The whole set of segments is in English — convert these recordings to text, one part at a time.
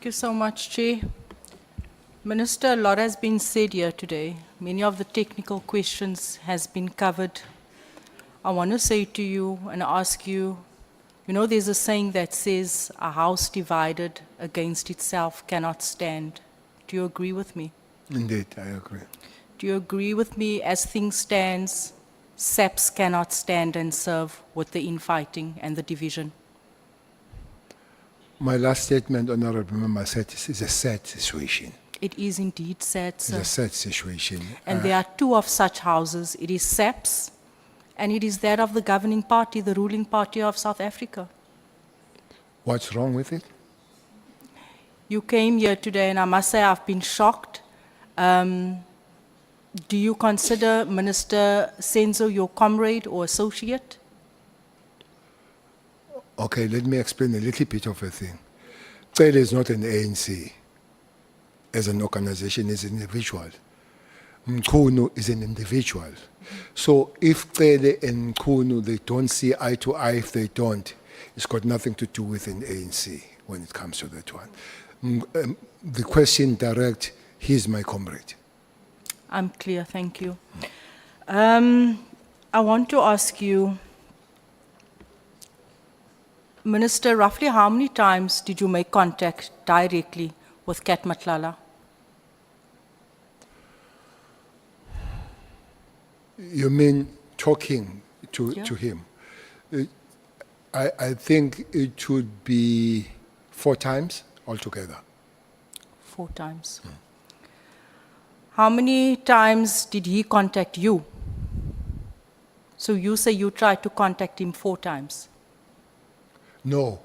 Thank you so much, Chair. Minister, a lot has been said here today. Many of the technical questions has been covered. I want to say to you and ask you, you know, there's a saying that says, a house divided against itself cannot stand. Do you agree with me? Indeed, I agree. Do you agree with me, as things stands, SAPS cannot stand and serve with the infighting and the division? My last statement, Honorable Member, said this is a sad situation. It is indeed sad, sir. It's a sad situation. And there are two of such houses. It is SAPS, and it is that of the governing party, the ruling party of South Africa. What's wrong with it? You came here today, and I must say I've been shocked. Do you consider Minister Senzo your comrade or associate? Okay, let me explain a little bit of a thing. Cele is not an ANC as an organization, is an individual. Mkhunu is an individual. So if Cele and Mkhunu, they don't see eye to eye, if they don't, it's got nothing to do with an ANC when it comes to that one. The question direct, he's my comrade. I'm clear, thank you. I want to ask you, Minister, roughly how many times did you make contact directly with Kat Matlala? You mean talking to him? I think it would be 4 times altogether. 4 times. How many times did he contact you? So you say you tried to contact him 4 times. No.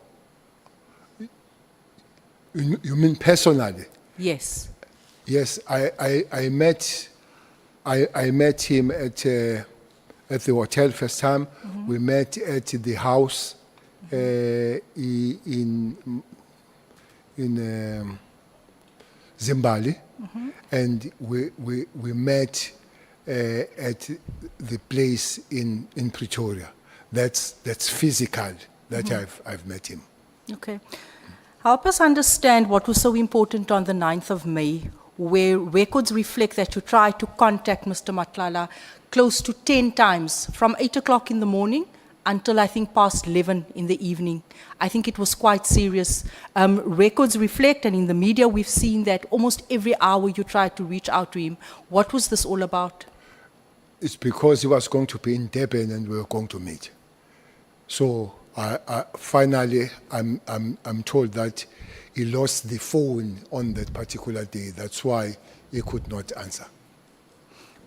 You mean personally? Yes. Yes, I met him at the hotel first time. We met at the house in Zimbabwe, and we met at the place in Pretoria. That's physical. That I've met him. Okay. Help us understand what was so important on the 9th of May, where records reflect that you tried to contact Mr. Matlala close to 10 times, from 8 o'clock in the morning until I think past 11 in the evening. I think it was quite serious. Records reflect, and in the media we've seen that almost every hour you tried to reach out to him. What was this all about? It's because he was going to be in Durban and we were going to meet. So finally, I'm told that he lost the phone on that particular day. That's why he could not answer.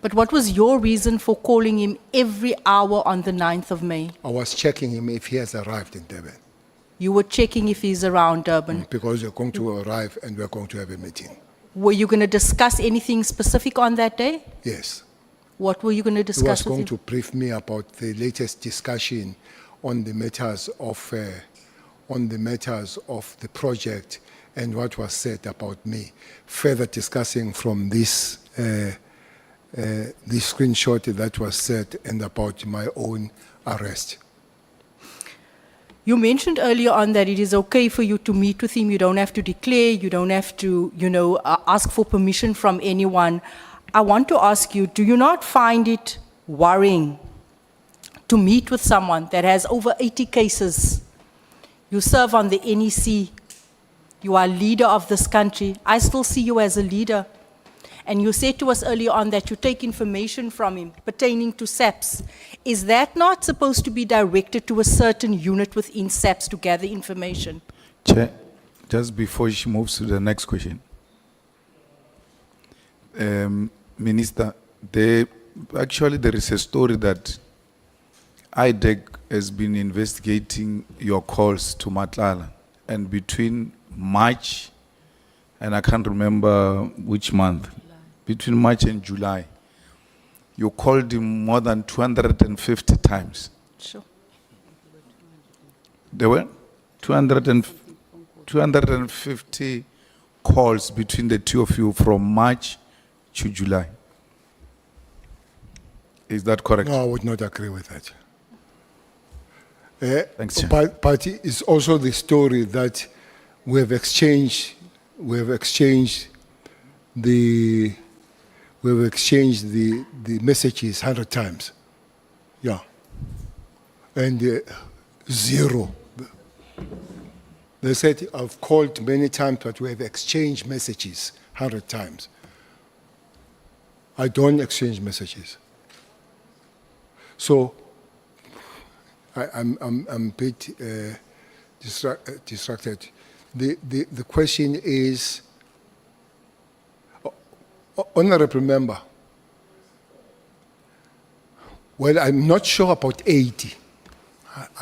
But what was your reason for calling him every hour on the 9th of May? I was checking him if he has arrived in Durban. You were checking if he's around Durban? Because we're going to arrive and we're going to have a meeting. Were you going to discuss anything specific on that day? Yes. What were you going to discuss He was with going him? to brief me about the latest discussion on the matters of the project and what was said about me. Further discussing from this screenshot that was said and about my own arrest. You mentioned earlier on that it is okay for you to meet with him. You don't have to declare. You don't have to, ask for permission from anyone. I want to ask you, do you not find it worrying to meet with someone that has over 80 cases? You serve on the NEC. You are leader of this country. I still see you as a leader. And you said to us earlier on that you take information from him pertaining to SAPS. Is that not supposed to be directed to a certain unit within SAPS to gather information? Chair, just before she moves to the next question. Minister, actually there is a story that IDEC has been investigating your calls to Matlala, and between March, and I can't remember which month, between March and July, you called him more than 250 times. Sure. There were 250 calls between the two of you from March to July. Is that correct? No, I would not agree with that. Thanks, Chair. But it's also the story that we have exchanged we have exchanged the messages 100 times. Yeah. And zero. They said, I've called many times, but we have exchanged messages 100 times. I don't exchange messages. So I'm a bit distracted. The question is, honorable member, well, I'm not sure about 80.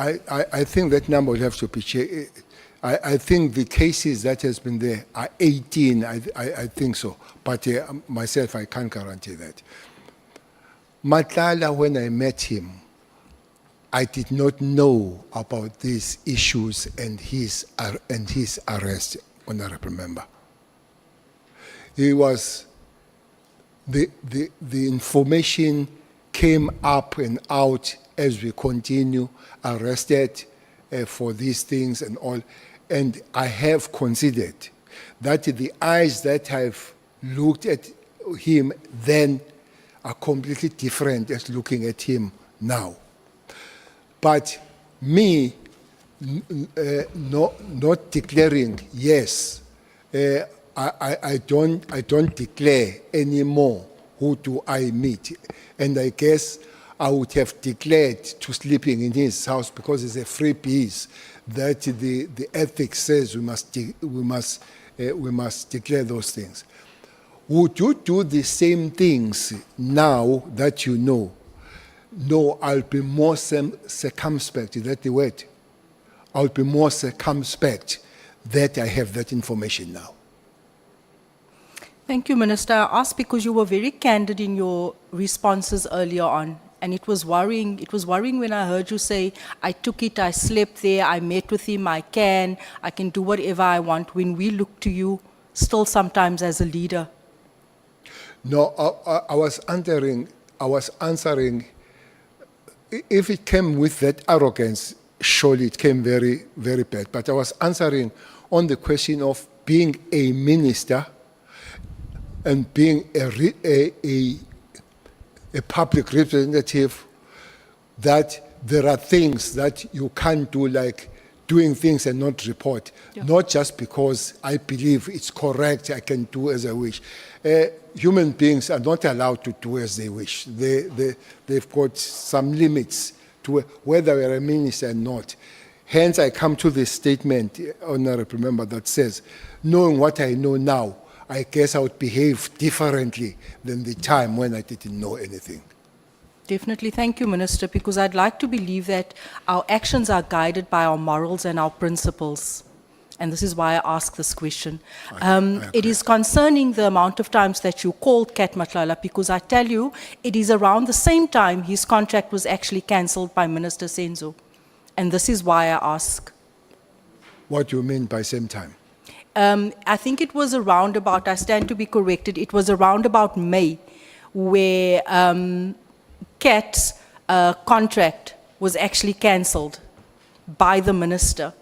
I think that number will have to be checked. I think the cases that has been there are 18, I think so. But myself, I can't guarantee that. Matlala, when I met him, I did not know about these issues and his arrest, honorable member. He was, the information came up and out as we continue, arrested for these things and all. And I have considered that the eyes that I've looked at him then are completely different as looking at him now. But me not declaring yes, I don't declare anymore who do I meet. And I guess I would have declared to sleeping in his house because it's a free peace that the ethics says we must declare those things. Would you do the same things now that you know? No, I'll be more circumspect. Is that the word? I'll be more circumspect that I have that information now. Thank you, Minister. I asked because you were very candid in your responses earlier on, and it was worrying. It was worrying when I heard you say, I took it, I slept there, I met with him, I can do whatever I want, when we look to you still sometimes as a leader. No, I was answering, if it came with that arrogance, surely it came very, very bad. But I was answering on the question of being a minister and being a public representative, that there are things that you can't do, like doing things and not report. Yeah. Not just because I believe it's correct, I can do as I wish. Human beings are not allowed to do as they wish. They've got some limits to whether you're a minister or not. Hence, I come to this statement, honorable member, that says, knowing what I know now, I guess I would behave differently than the time when I didn't know anything. Definitely. Thank you, Minister, because I'd like to believe that our actions are guided by our morals and our principles. And this is why I ask this question. It is concerning the amount of times that you called Kat Matlala, because I tell you, it is around the same time his contract was actually cancelled by Minister Senzo. And this is why I ask. What do you mean by same time? I think it was around about, I stand to be corrected, it was around about May, where Kat's contract was actually cancelled by the minister.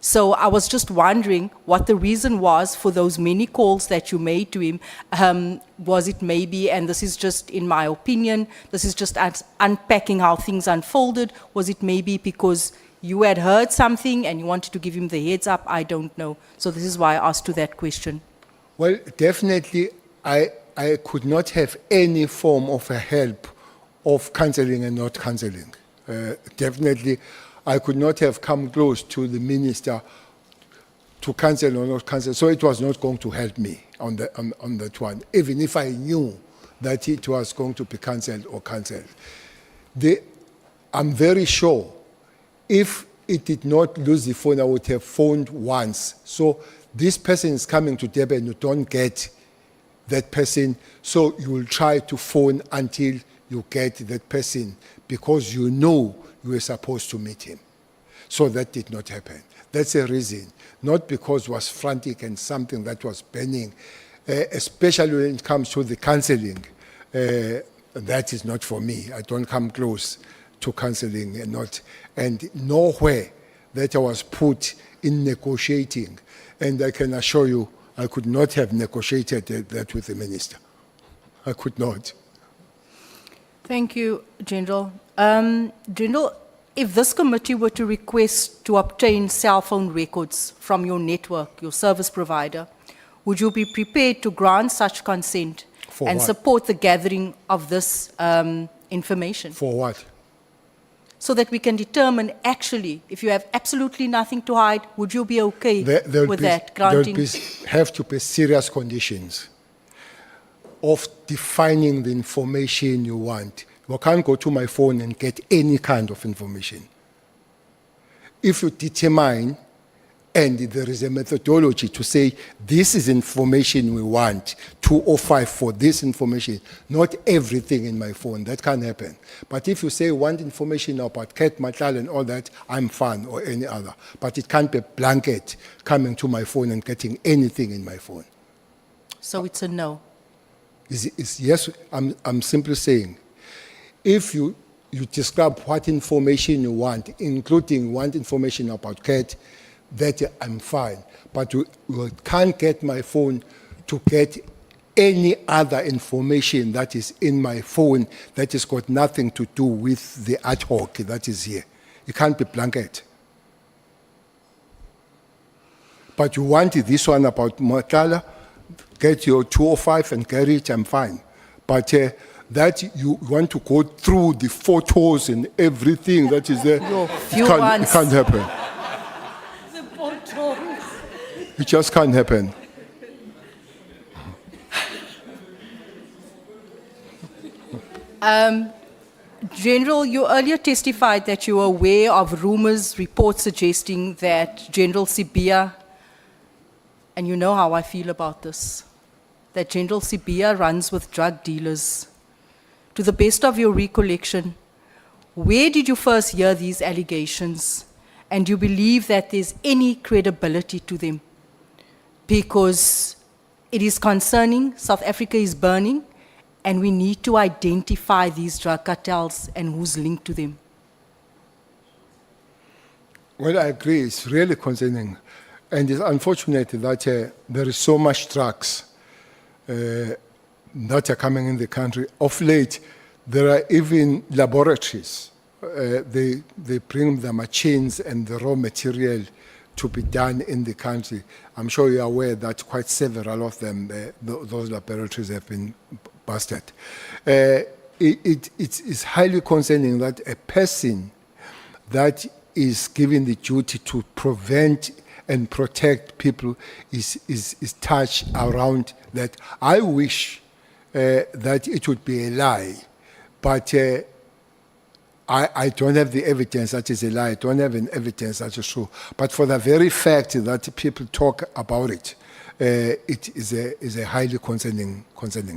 So I was just wondering what the reason was for those many calls that you made to him. Was it maybe, and this is just in my opinion, this is just unpacking how things unfolded, was it maybe because you had heard something and you wanted to give him the heads up? I don't know. So this is why I asked you that question. Well, definitely I could not have any form of a help of cancelling and not cancelling. Definitely, I could not have come close to the minister to cancel or not cancel, so it was not going to help me on that one, even if I knew that it was going to be cancelled or cancelled. I'm very sure if it did not lose the phone, I would have phoned once. So this person is coming to Durban, you don't get that person, so you will try to phone until you get that person, because you know you were supposed to meet him. So that did not happen. That's a reason, not because it was frantic and something that was burning, especially when it comes to the cancelling. That is not for me. I don't come close to cancelling and nowhere that I was put in negotiating. And I can assure you, I could not have negotiated that with the minister. I could not. Thank you, General. General, if this committee were to request to obtain cell phone records from your network, your service provider, would you be prepared to grant such consent For and what? support the gathering of this information? For what? So that we can determine actually, if you have absolutely nothing to hide, would you be okay There'll with be- that, there'll granting? have to be serious conditions of defining the information you want. You can't go to my phone and get any kind of information. If you determine, and there is a methodology to say, this is information we want, 205 for this information, not everything in my phone, that can't happen. But if you say you want information about Cat, Matlala and all that, I'm fine, or any other. But it can't be blanket coming to my phone and getting anything in my phone. So it's a no. Yes, I'm simply saying, if you describe what information you want, including want information about Cat, that I'm fine. But you can't get my phone to get any other information that is in my phone that has got nothing to do with the ad hoc that is here. It can't be blanket. But you want this one about Matlala, get your 205 and carry it, I'm fine. But that you want to go through the photos and everything that is there, Your few it ones. can't happen. It just can't happen. General, you earlier testified that you were aware of rumors, reports suggesting that General Sibia, and you know how I feel about this, that General Sibia runs with drug dealers. To the best of your recollection, where did you first hear these allegations? And do you believe that there's any credibility to them? Because it is concerning, South Africa is burning, and we need to identify these drug cartels and who's linked to them. Well, I agree. It's really concerning. And it's unfortunate that there is so much drugs that are coming in the country. Of late, there are even laboratories. They bring the machines and the raw material to be done in the country. I'm sure you're aware that quite several of them, those laboratories have been busted. It's highly concerning that a person that is given the duty to prevent and protect people is touched around that. I wish that it would be a lie, but I don't have the evidence that is a lie. I don't have an evidence that is true. But for the very fact that people talk about it, it is a highly concerning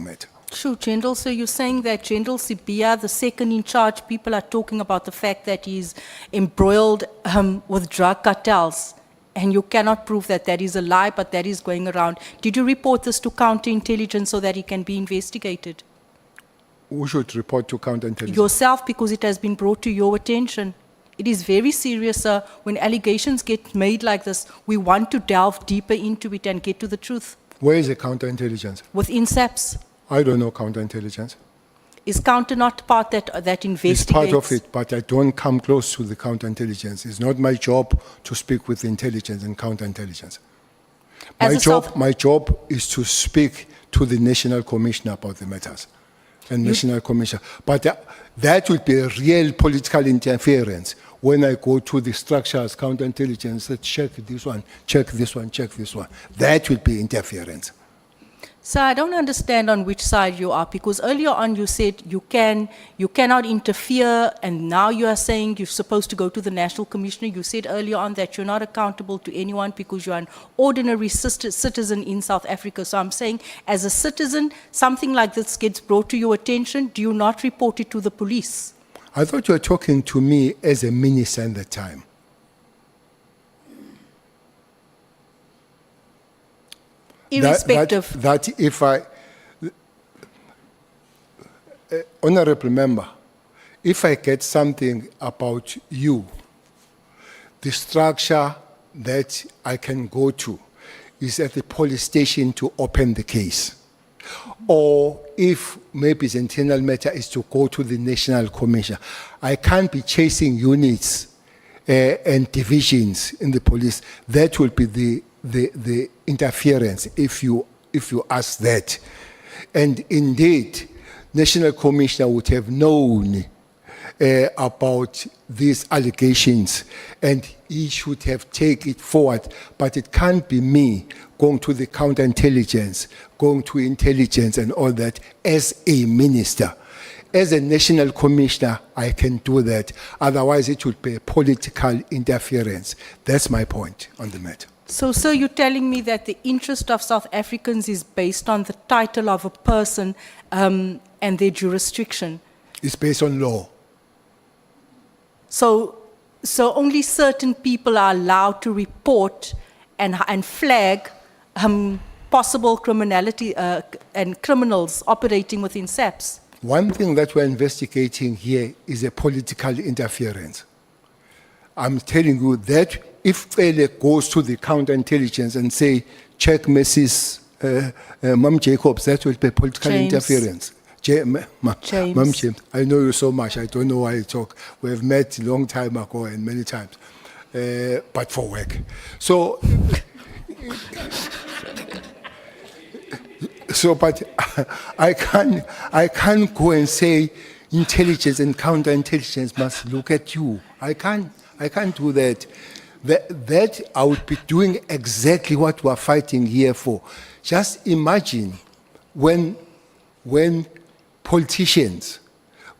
matter. Sure, General. So you're saying that General Sibia, the second in charge, people are talking about the fact that he's embroiled with drug cartels, and you cannot prove that that is a lie, but that is going around. Did you report this to counterintelligence so that he can be investigated? Who should report to counterintelligence? Yourself, because it has been brought to your attention. It is very serious, sir. When allegations get made like this, we want to delve deeper into it and get to the truth. Where is the counterintelligence? Within SAPS, I don't know counterintelligence. is counter not part that investigates? It's part of it, but I don't come close to the counterintelligence. It's not my job to speak with intelligence and counterintelligence. My job is to speak to the National Commissioner about the matters. And National Commissioner. But that would be a real political interference when I go to the structures, counterintelligence, say, check this one, check this one, check this one. That would be interference. Sir, I don't understand on which side you are, because earlier on you said you cannot interfere, and now you are saying you're supposed to go to the National Commissioner. You said earlier on that you're not accountable to anyone because you're an ordinary citizen in South Africa. So I'm saying, as a citizen, something like this gets brought to your attention, do you not report it to the police? I thought you were talking to me as a minister at the time. Irrespective. That if honorable member, if I get something about you, the structure that I can go to is at the police station to open the case. Or if maybe the internal matter is to go to the National Commission. I can't be chasing units and divisions in the police. That will be the interference if you ask that. And indeed, National Commissioner would have known about these allegations, and he should have taken it forward. But it can't be me going to the counterintelligence, going to intelligence and all that as a minister. As a national commissioner, I can do that. Otherwise, it would be a political interference. That's my point on the matter. So, sir, you're telling me that the interest of South Africans is based on the title of a person and their jurisdiction. It's based on law. So only certain people are allowed to report and flag possible criminality and criminals operating within SAPS. One thing that we're investigating here is a political interference. I'm telling you that if Cele goes to the counterintelligence and say, check Mrs. Mom Jacobs, that will be political interference. James. Mom James, I know you so much. I don't know why you talk. We have met a long time ago and many times, but for work. So, but I can't go and say intelligence and counterintelligence must look at you. I can't do that. That I would be doing exactly what we're fighting here for. Just imagine when politicians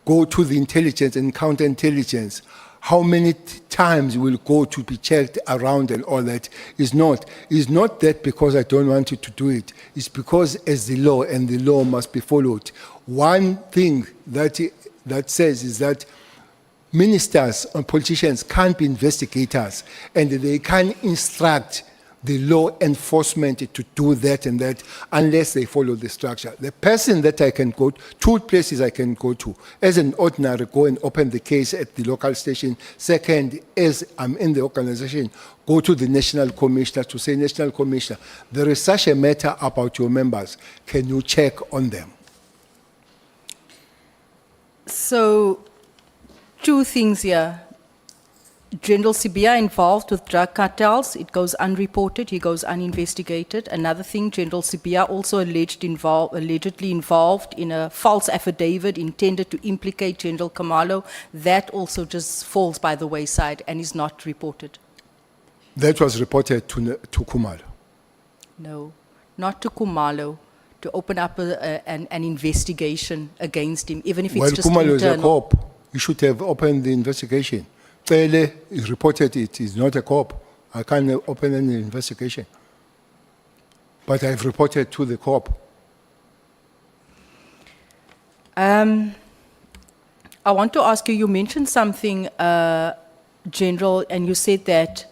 go to the intelligence and counterintelligence, how many times will go to be checked around and all that. It's not that because I don't want you to do it. It's because as the law, and the law must be followed. One thing that says is that ministers and politicians can't be investigators, and they can't instruct the law enforcement to do that and that unless they follow the structure. The person that I can go to, two places I can go to, as an ordinary, go and open the case at the local station. Second, as I'm in the organization, go to the National Commissioner to say, National Commissioner, there is such a matter about your members. Can you check on them? So, two things here. General Sibia involved with drug cartels, it goes unreported, he goes uninvestigated. Another thing, General Sibia also allegedly involved in a false affidavit intended to implicate General Khumalo. That also just falls by the wayside and is not reported. That was reported to Khumalo. No, not to Khumalo, to open up an investigation against him, even if it's just internal. Well, Khumalo is a cop. You should have opened the investigation. Cele reported it. He's not a cop. I can't open any investigation. But I've reported to the cop. I want to ask you, you mentioned something, General, and you said that,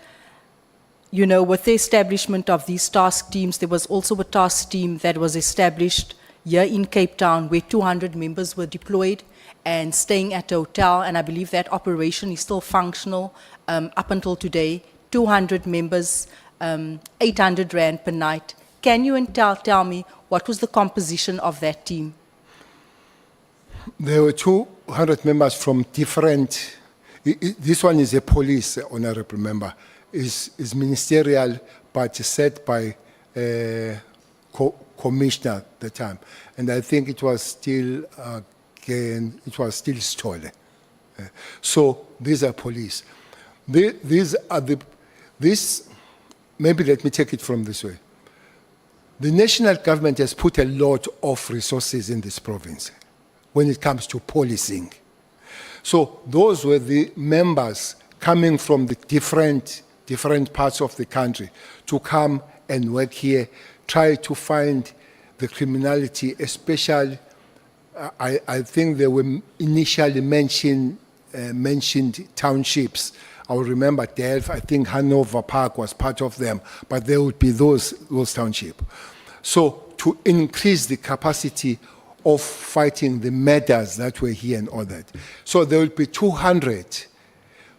you know, with the establishment of these task teams, there was also a task team that was established here in Cape Town where 200 members were deployed and staying at a hotel, and I believe that operation is still functional up until today. 200 members, 800 rand per night. Can you tell me what was the composition of that team? There were 200 members from different. This one is a police, honorable member. Is ministerial, but set by commissioner at the time, and I think it was still. It was still stolen. So these are police. Maybe let me take it from this way. The national government has put a lot of resources in this province when it comes to policing. So those were the members coming from the different parts of the country to come and work here, try to find the criminality, especially I think they were initially mentioned townships. I will remember Delft, I think Hanover Park was part of them, but there would be those townships. So to increase the capacity of fighting the murders that were here and all that. So there will be 200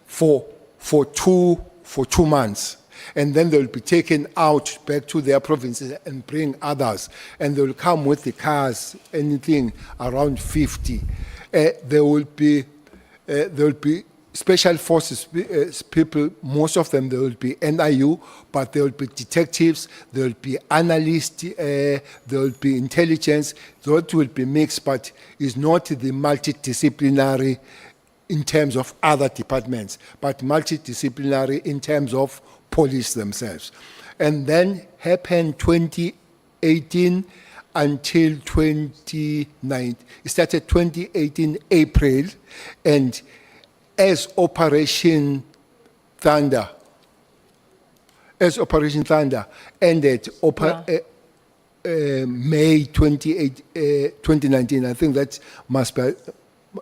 for 2 months. and then they'll be taken out back to their provinces and bring others, and they'll come with the cars, anything around 50. There will be special forces people, most of them, there will be NIU, but there will be detectives, there will be analysts, there will be intelligence. That will be mixed, but is not the multidisciplinary in terms of other departments, but multidisciplinary in terms of police themselves. And then happened 2018 until 2019. It started 2018 April, and as Operation Thunder ended May 2019, I think that must be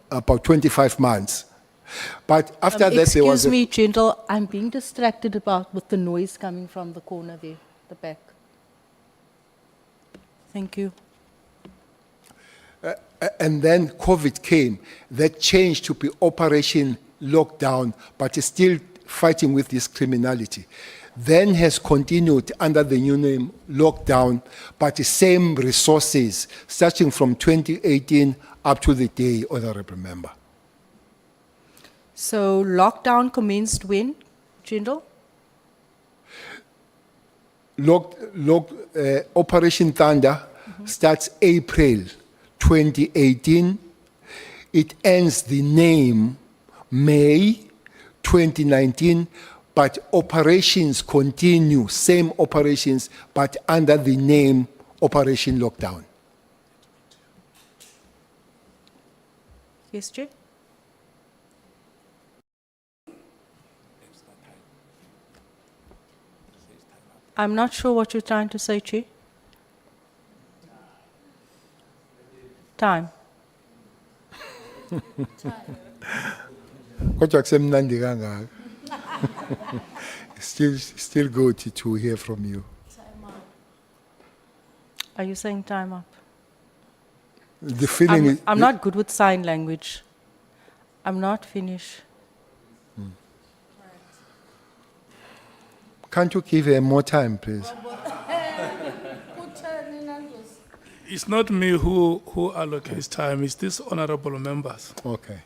about 25 months. But after that, there was Excuse me, General, I'm being distracted with the noise coming from the corner there, the back. Thank you. and then COVID came. That changed to be Operation Lockdown, but is still fighting with this criminality. Then has continued under the new name Lockdown, but the same resources, starting from 2018 up to the day, Honorable Member. So lockdown commenced when, General? Operation Thunder starts April 2018. It ends the name May 2019, but operations continue, same operations, but under the name Operation Lockdown. Yes, Jay? I'm not sure what you're trying to say, Che. Time. Kodwa kusemnandi kangaka. Still good to hear from you. Are you saying time up? The feeling is, I'm not good with sign language. I'm not finished. can't you give her more time, please? It's not me who allocates time, it's these honorable members. Okay.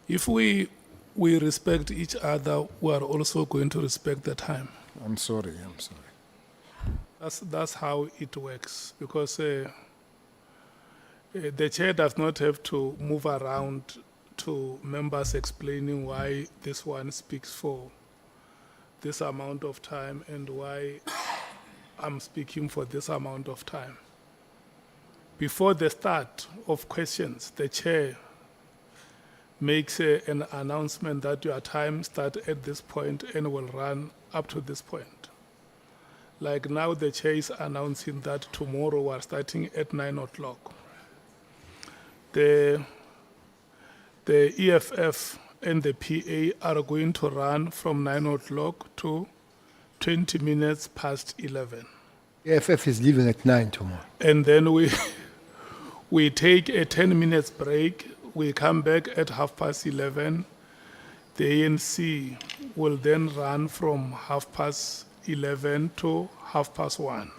If we respect each other, we are also going to respect the time. I'm sorry. That's how it works, because the chair does not have to move around to members explaining why this one speaks for this amount of time and why I'm speaking for this amount of time. Before the start of questions, the chair makes an announcement that your time starts at this point and will run up to this point. Like now, the chair is announcing that tomorrow we're starting at 9 o'clock. The EFF and the PA are going to run from 9 o'clock to 20 minutes past 11. AFF is leaving at 9 tomorrow. And then we take a 10 minutes break. We come back at 11:30. The ANC will then run from 11:30 to 1:30.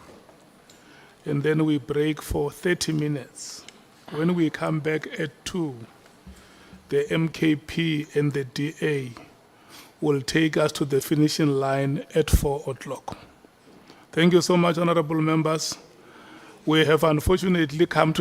And then we break for 30 minutes. When we come back at 2, the MKP and the DA will take us to the finishing line at 4 o'clock. Thank you so much, honorable members. We have unfortunately come to